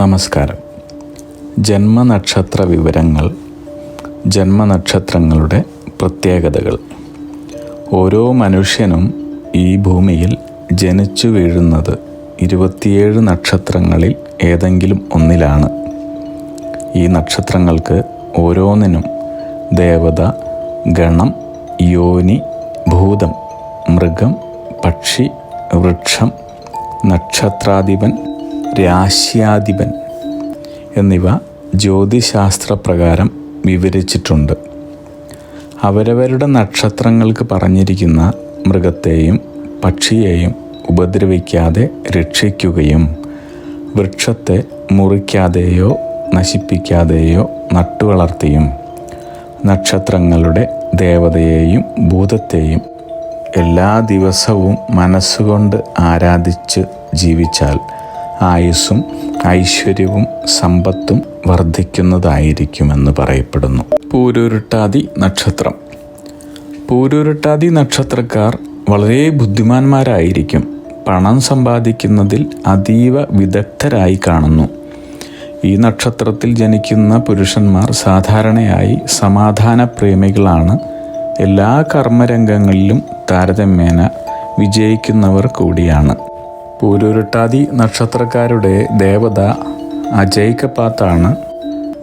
നമസ്കാരം. ജന്മനക്ഷത്ര വിവരങ്ങൾ, ജന്മനക്ഷത്രങ്ങളുടെ പ്രത്യേകതകൾ. ഓരോ മനുഷ്യനും ഈ ഭൂമിയിൽ ജനിച്ചു വീഴുന്നത് 27 നക്ഷത്രങ്ങളിൽ ഏതെങ്കിലും ഒന്നിലാണ്. ഈ നക്ഷത്രങ്ങൾക്ക് ഓരോന്നിനും ദേവത, ഗണം, യോനി, ഭൂതം, മൃഗം, പക്ഷി, വൃക്ഷം, നക്ഷത്രാധിപൻ, രാശ്യാധിപൻ എന്നിവ ജ്യോതിശാസ്ത്രപ്രകാരം വിവരിച്ചിട്ടുണ്ട്. അവരവരുടെ നക്ഷത്രങ്ങൾക്ക് പറഞ്ഞിരിക്കുന്ന മൃഗത്തെയും പക്ഷിയെയും ഉപദ്രവിക്കാതെ രക്ഷിക്കുകയും വൃക്ഷത്തെ മുറിക്കാതെയോ നശിപ്പിക്കാതെയോ നട്ടുവളർത്തിയും നക്ഷത്രങ്ങളുടെ ദേവതയെയും ഭൂതത്തെയും എല്ലാ ദിവസവും മനസ്സുകൊണ്ട് ആരാധിച്ച് ജീവിച്ചാൽ ആയുസ്സും ഐശ്വര്യവും സമ്പത്തും വർദ്ധിക്കുന്നതായിരിക്കുമെന്ന് പറയപ്പെടുന്നു. പൂരുരുട്ടാതി നക്ഷത്രം. പൂരുരുട്ടാതി നക്ഷത്രക്കാർ വളരെ ബുദ്ധിമാന്മാരായിരിക്കും. പണം സമ്പാദിക്കുന്നതിൽ അതീവ വിദഗ്ധരായി കാണുന്നു. ഈ നക്ഷത്രത്തിൽ ജനിക്കുന്ന പുരുഷന്മാർ സാധാരണയായി സമാധാന പ്രേമികളാണ്. എല്ലാ കർമ്മരംഗങ്ങളിലും താരതമ്യേന വിജയിക്കുന്നവർ കൂടിയാണ്. പൂരുരുട്ടാതി നക്ഷത്രക്കാരുടെ ദേവത അജയ്കപാത്താണ്.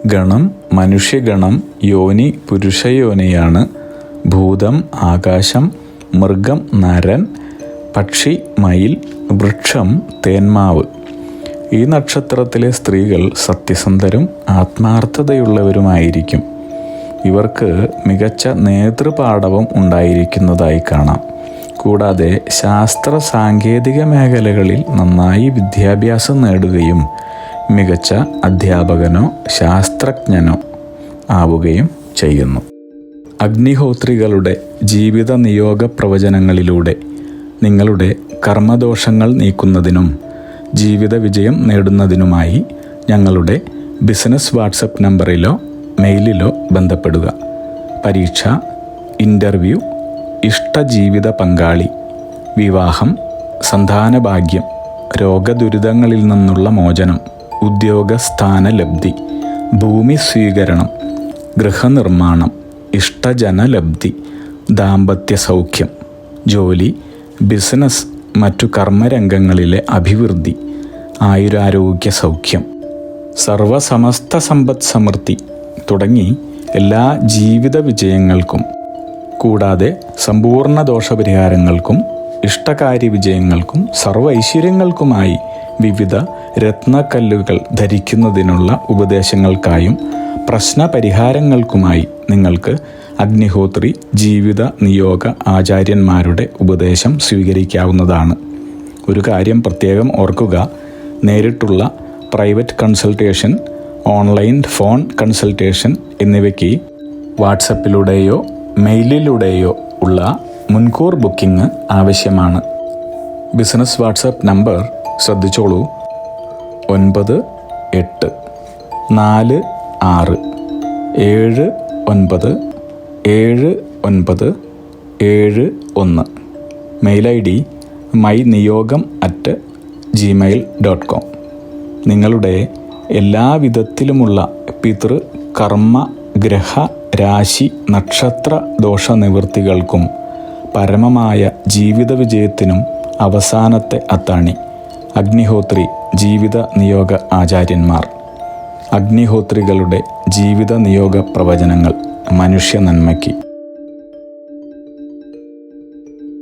ഗണം മനുഷ്യഗണം, യോനി പുരുഷയോനിയാണ്. ഭൂതം ആകാശം, മൃഗം നരൻ, പക്ഷി മയിൽ, വൃക്ഷം തേന്മാവ്. ഈ നക്ഷത്രത്തിലെ സ്ത്രീകൾ സത്യസന്ധരും ആത്മാർത്ഥതയുള്ളവരുമായിരിക്കും. ഇവർക്ക് മികച്ച നേതൃപാടവം ഉണ്ടായിരിക്കുന്നതായി കാണാം. കൂടാതെ ശാസ്ത്ര സാങ്കേതിക മേഖലകളിൽ നന്നായി വിദ്യാഭ്യാസം നേടുകയും മികച്ച അധ്യാപകനോ ശാസ്ത്രജ്ഞനോ ആവുകയും ചെയ്യുന്നു. അഗ്നിഹോത്രികളുടെ ജീവിത നിയോഗ പ്രവചനങ്ങളിലൂടെ നിങ്ങളുടെ കർമ്മദോഷങ്ങൾ നീക്കുന്നതിനും ജീവിത വിജയം നേടുന്നതിനുമായി ഞങ്ങളുടെ ബിസിനസ് വാട്സപ്പ് നമ്പറിലോ മെയിലിലോ ബന്ധപ്പെടുക. പരീക്ഷ, ഇൻ്റർവ്യൂ, ഇഷ്ടജീവിത പങ്കാളി, വിവാഹം, സന്താനഭാഗ്യം, രോഗദുരിതങ്ങളിൽ നിന്നുള്ള മോചനം, ഉദ്യോഗസ്ഥാന ലബ്ധി, ഭൂമി സ്വീകരണം, ഗൃഹനിർമ്മാണം, ഇഷ്ടജനലബ്ധി, ദാമ്പത്യ സൗഖ്യം, ജോലി, ബിസിനസ്, മറ്റു കർമ്മരംഗങ്ങളിലെ അഭിവൃദ്ധി, ആയുരാരോഗ്യ സൗഖ്യം, സർവസമസ്ത സമ്പദ് സമൃദ്ധി തുടങ്ങി എല്ലാ ജീവിത വിജയങ്ങൾക്കും കൂടാതെ സമ്പൂർണ്ണ ദോഷപരിഹാരങ്ങൾക്കും ഇഷ്ടകാര്യ വിജയങ്ങൾക്കും സർവൈശ്വര്യങ്ങൾക്കുമായി വിവിധ രത്നക്കല്ലുകൾ ധരിക്കുന്നതിനുള്ള ഉപദേശങ്ങൾക്കായും പ്രശ്നപരിഹാരങ്ങൾക്കുമായി നിങ്ങൾക്ക് അഗ്നിഹോത്രി ജീവിത നിയോഗ ആചാര്യന്മാരുടെ ഉപദേശം സ്വീകരിക്കാവുന്നതാണ്. ഒരു കാര്യം പ്രത്യേകം ഓർക്കുക, നേരിട്ടുള്ള private consultation, online phone consultation എന്നിവയ്ക്ക് വാട്സപ്പിലൂടെയോ മെയിലിലൂടെയോ ഉള്ള മുൻകൂർ ബുക്കിംഗ് ആവശ്യമാണ്. ബിസിനസ് വാട്സപ്പ് നമ്പർ ശ്രദ്ധിച്ചോളൂ: 9846797971. Mail ID myniyogam@gmail.com. നിങ്ങളുടെ എല്ലാവിധത്തിലുമുള്ള പിതൃ, കർമ്മ, ഗ്രഹ, രാശി, നക്ഷത്ര ദോഷ നിവൃത്തികൾക്കും പരമമായ ജീവിത വിജയത്തിനും അവസാനത്തെ അത്താണി അഗ്നിഹോത്രി ജീവിത നിയോഗ ആചാര്യന്മാർ. അഗ്നിഹോത്രികളുടെ ജീവിത നിയോഗ പ്രവചനങ്ങൾ മനുഷ്യ നന്മയ്ക്ക്.